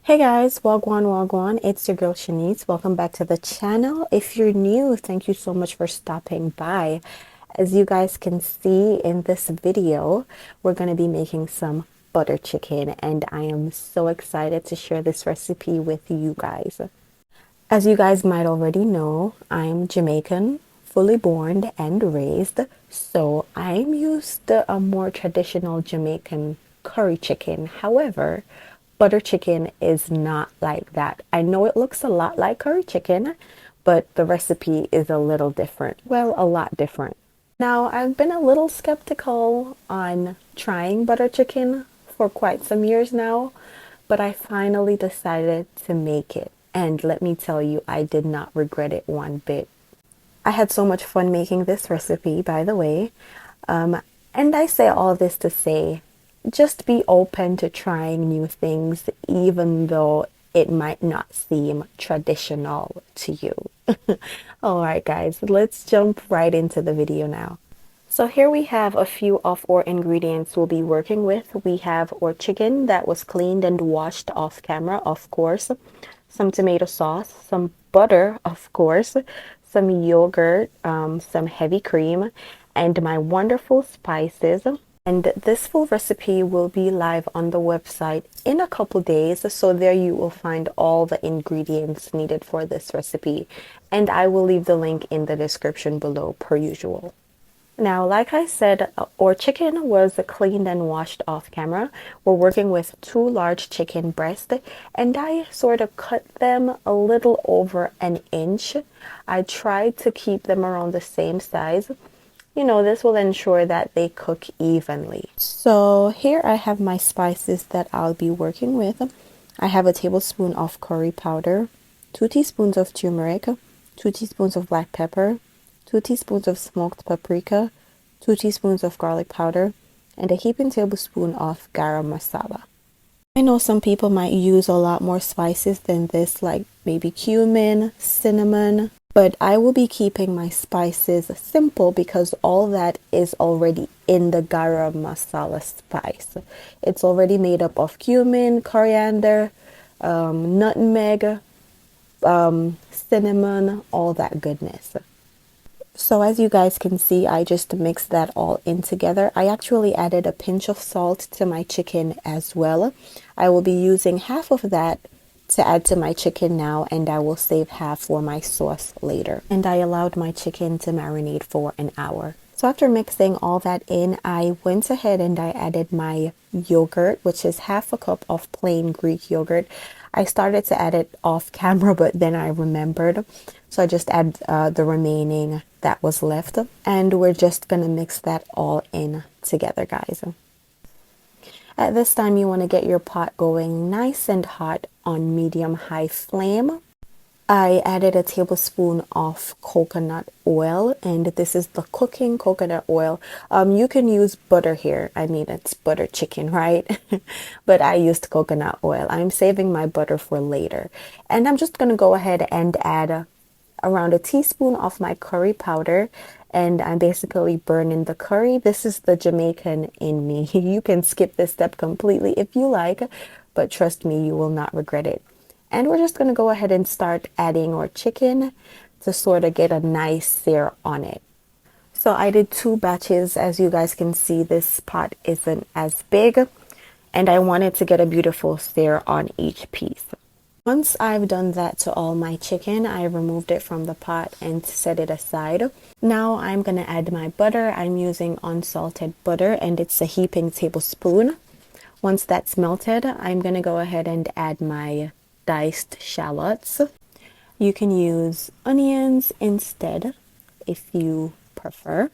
Hey guys, wagwan wagwan. It's your girl Shanice. Welcome back to the channel. If you're new, thank you so much for stopping by. As you guys can see in this video, we're going to be making some butter chicken, and I am so excited to share this recipe with you guys. As you guys might already know, I'm Jamaican, fully born and raised, so I'm used to a more traditional Jamaican curry chicken. However, butter chicken is not like that. I know it looks a lot like curry chicken, but the recipe is a little different. Well, a lot different. Now, I've been a little skeptical on trying butter chicken for quite some years now, but I finally decided to make it. And let me tell you, I did not regret it one bit. I had so much fun making this recipe, by the way. And I say all this to say, just be open to trying new things, even though it might not seem traditional to you. All right, guys, let's jump right into the video now. So here we have a few of our ingredients we'll be working with. We have our chicken that was cleaned and washed off camera, of course, some tomato sauce, some butter, of course, some yogurt, some heavy cream, and my wonderful spices. And this full recipe will be live on the website in a couple days. So there you will find all the ingredients needed for this recipe. And I will leave the link in the description below per usual. Now, like I said, our chicken was cleaned and washed off camera. We're working with two large chicken breasts, and I sort of cut them a little over an inch. I tried to keep them around the same size. You know, this will ensure that they cook evenly. So here I have my spices that I'll be working with. I have a tablespoon of curry powder, 2 teaspoons of turmeric, 2 teaspoons of black pepper, 2 teaspoons of smoked paprika, 2 teaspoons of garlic powder, and a heaping tablespoon of garam masala. I know some people might use a lot more spices than this, like maybe cumin, cinnamon, but I will be keeping my spices simple because all that is already in the garam masala spice. It's already made up of cumin, coriander, nutmeg, cinnamon, all that goodness. So as you guys can see, I just mixed that all in together. I actually added a pinch of salt to my chicken as well. I will be using half of that to add to my chicken now, and I will save half for my sauce later. And I allowed my chicken to marinate for an hour. So after mixing all that in, I went ahead and I added my yogurt, which is half a cup of plain Greek yogurt. I started to add it off camera, but then I remembered. So I just add the remaining that was left. And we're just going to mix that all in together, guys. At this time, you want to get your pot going nice and hot on medium-high flame. I added a tablespoon of coconut oil, and this is the cooking coconut oil. You can use butter here. I mean, it's butter chicken, right? But I used coconut oil. I'm saving my butter for later. And I'm just going to go ahead and add around a teaspoon of my curry powder, and I'm basically burning the curry. This is the Jamaican in me. You can skip this step completely if you like, but trust me, you will not regret it. And we're just going to go ahead and start adding our chicken to sort of get a nice sear on it. So I did 2 batches. As you guys can see, this pot isn't as big, and I wanted to get a beautiful sear on each piece. Once I've done that to all my chicken, I removed it from the pot and set it aside. Now I'm going to add my butter. I'm using unsalted butter, and it's a heaping tablespoon. Once that's melted, I'm going to go ahead and add my diced shallots. You can use onions instead if you prefer.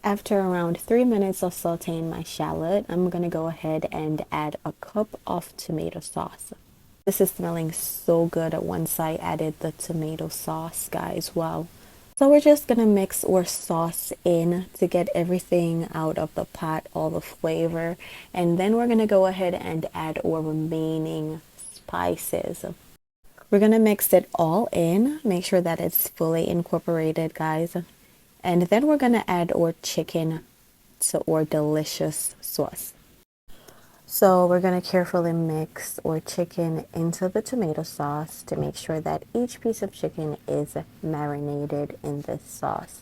After around 3 minutes of sauteing my shallot, I'm going to go ahead and add a cup of tomato sauce. This is smelling so good once I added the tomato sauce, guys. Wow. So we're just going to mix our sauce in to get everything out of the pot, all the flavor. And then we're going to go ahead and add our remaining spices. We're going to mix it all in. Make sure that it's fully incorporated, guys. And then we're going to add our chicken to our delicious sauce. So we're going to carefully mix our chicken into the tomato sauce to make sure that each piece of chicken is marinated in this sauce.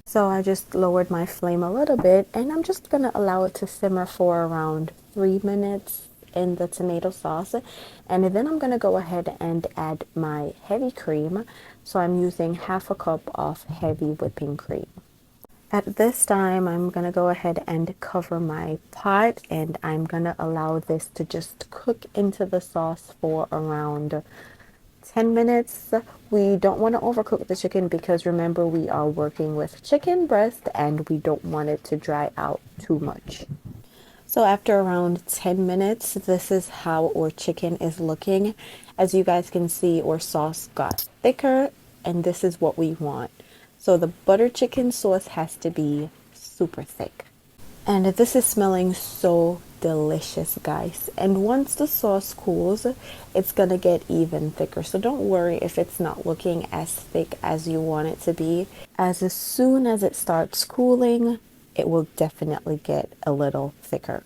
So I just lowered my flame a little bit and I'm just going to allow it to simmer for around 3 minutes in the tomato sauce. And then I'm going to go ahead and add my heavy cream. So I'm using half a cup of heavy whipping cream. At this time, I'm going to go ahead and cover my pot and I'm going to allow this to just cook into the sauce for around 10 minutes. We don't want to overcook the chicken because remember we are working with chicken breast and we don't want it to dry out too much. So after around 10 minutes, this is how our chicken is looking. As you guys can see, our sauce got thicker and this is what we want. So the butter chicken sauce has to be super thick. And this is smelling so delicious, guys. And once the sauce cools, it's gonna get even thicker. So don't worry if it's not looking as thick as you want it to be. As soon as it starts cooling, it will definitely get a little thicker.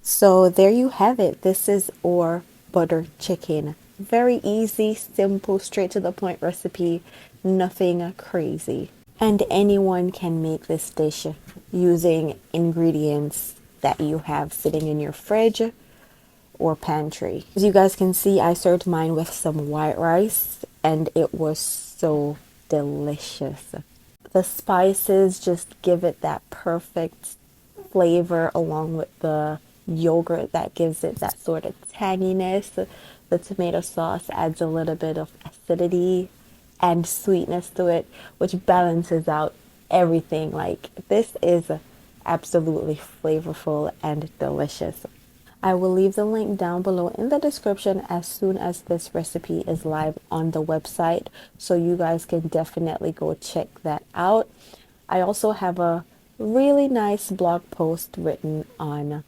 So there you have it. This is our butter chicken. Very easy, simple, straight to the point recipe. Nothing crazy. And anyone can make this dish using ingredients that you have sitting in your fridge or pantry. As you guys can see, I served mine with some white rice and it was so delicious. The spices just give it that perfect flavor along with the yogurt that gives it that sort of tanginess. The tomato sauce adds a little bit of acidity and sweetness to it, which balances out everything. Like, this is absolutely flavorful and delicious. I will leave the link down below in the description as soon as this recipe is live on the website, so you guys can definitely go check that out. I also have a really nice blog post written on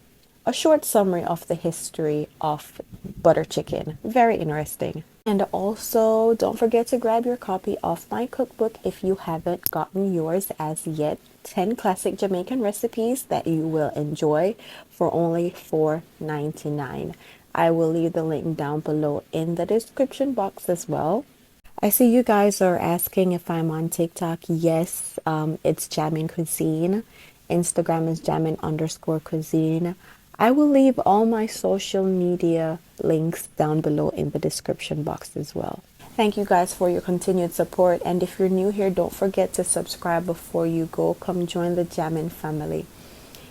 a short summary of the history of butter chicken. Very interesting. And also, don't forget to grab your copy of my cookbook if you haven't gotten yours as yet. 10 classic Jamaican recipes that you will enjoy for only $4.99. I will leave the link down below in the description box as well. I see you guys are asking if I'm on TikTok. Yes, it's Jammin Cuisine. Instagram is Jammin_cuisine. I will leave all my social media links down below in the description box as well. Thank you guys for your continued support. And if you're new here, don't forget to subscribe before you go. Come join the Jammin family.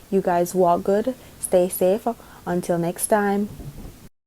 You guys walk good, stay safe. Until next time.